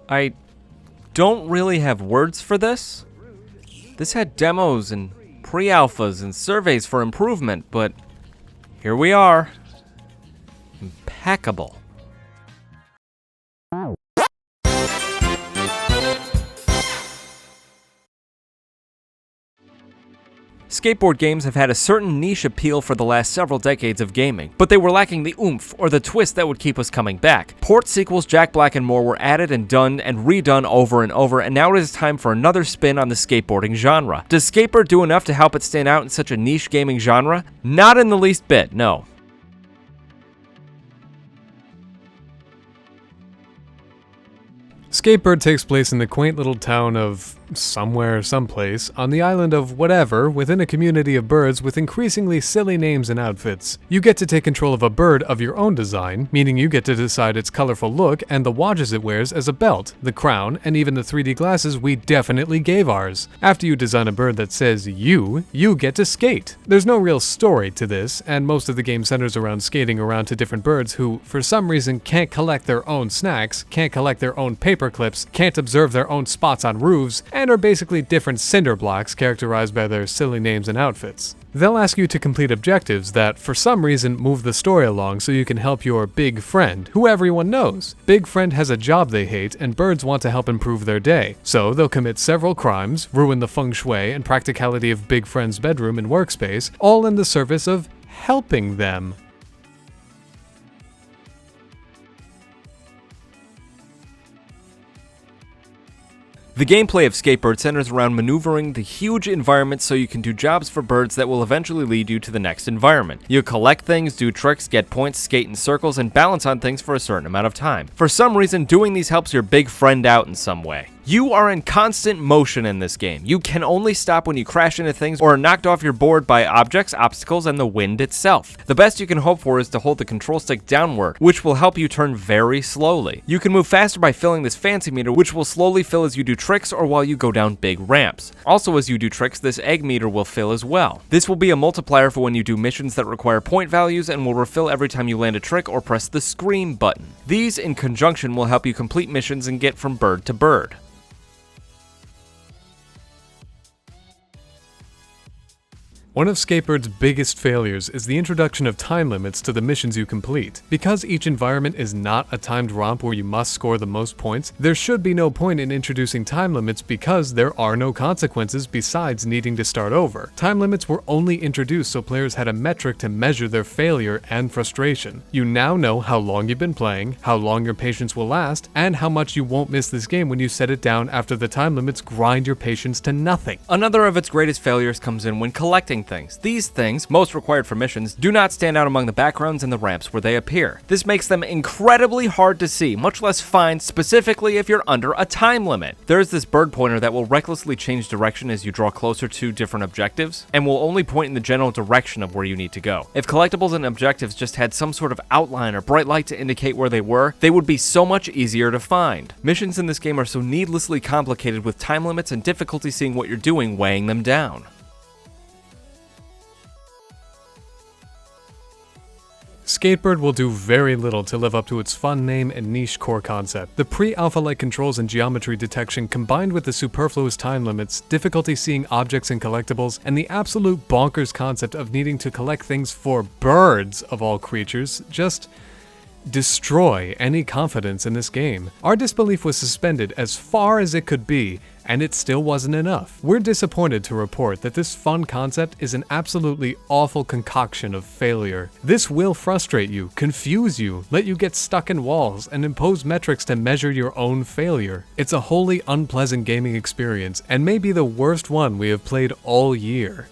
I don't really have words for this. This had demos and pre-alphas and surveys for improvement, but here we are. Impeccable. Skateboard games have had a certain niche appeal for the last several decades of gaming, but they were lacking the oomph or the twist that would keep us coming back. Port sequels, Jack Black and more were added and done and redone over and over, and now it is time for another spin on the skateboarding genre. Does Skatebird do enough to help it stand out in such a niche gaming genre? Not in the least bit, no. Skatebird takes place in the quaint little town of somewhere, someplace, on the island of whatever, within a community of birds with increasingly silly names and outfits. You get to take control of a bird of your own design, meaning you get to decide its colorful look and the watches it wears as a belt, the crown, and even the 3D glasses we definitely gave ours. After you design a bird that says you get to skate. There's no real story to this, and most of the game centers around skating around to different birds who, for some reason, can't collect their own snacks, can't collect their own paper clips, can't observe their own spots on roofs, and are basically different cinder blocks characterized by their silly names and outfits. They'll ask you to complete objectives that, for some reason, move the story along so you can help your big friend, who everyone knows. Big friend has a job they hate, and birds want to help improve their day. So they'll commit several crimes, ruin the feng shui and practicality of big friend's bedroom and workspace, all in the service of helping them. The gameplay of Skatebird centers around maneuvering the huge environment so you can do jobs for birds that will eventually lead you to the next environment. You collect things, do tricks, get points, skate in circles, and balance on things for a certain amount of time. For some reason, doing these helps your big friend out in some way. You are in constant motion in this game. You can only stop when you crash into things or are knocked off your board by objects, obstacles, and the wind itself. The best you can hope for is to hold the control stick downward, which will help you turn very slowly. You can move faster by filling this fancy meter, which will slowly fill as you do tricks or while you go down big ramps. Also, as you do tricks, this egg meter will fill as well. This will be a multiplier for when you do missions that require point values and will refill every time you land a trick or press the scream button. These, in conjunction, will help you complete missions and get from bird to bird. One of Skatebird's biggest failures is the introduction of time limits to the missions you complete. Because each environment is not a timed romp where you must score the most points, there should be no point in introducing time limits because there are no consequences besides needing to start over. Time limits were only introduced so players had a metric to measure their failure and frustration. You now know how long you've been playing, how long your patience will last, and how much you won't miss this game when you set it down after the time limits grind your patience to nothing. Another of its greatest failures comes in when collecting things. These things, most required for missions, do not stand out among the backgrounds and the ramps where they appear. This makes them incredibly hard to see, much less find, specifically if you're under a time limit. There is this bird pointer that will recklessly change direction as you draw closer to different objectives, and will only point in the general direction of where you need to go. If collectibles and objectives just had some sort of outline or bright light to indicate where they were, they would be so much easier to find. Missions in this game are so needlessly complicated with time limits and difficulty seeing what you're doing weighing them down. Skatebird will do very little to live up to its fun name and niche core concept. The pre-alpha-like controls and geometry detection combined with the superfluous time limits, difficulty seeing objects and collectibles, and the absolute bonkers concept of needing to collect things for birds of all creatures just destroy any confidence in this game. Our disbelief was suspended as far as it could be, and it still wasn't enough. We're disappointed to report that this fun concept is an absolutely awful concoction of failure. This will frustrate you, confuse you, let you get stuck in walls, and impose metrics to measure your own failure. It's a wholly unpleasant gaming experience, and may be the worst one we have played all year.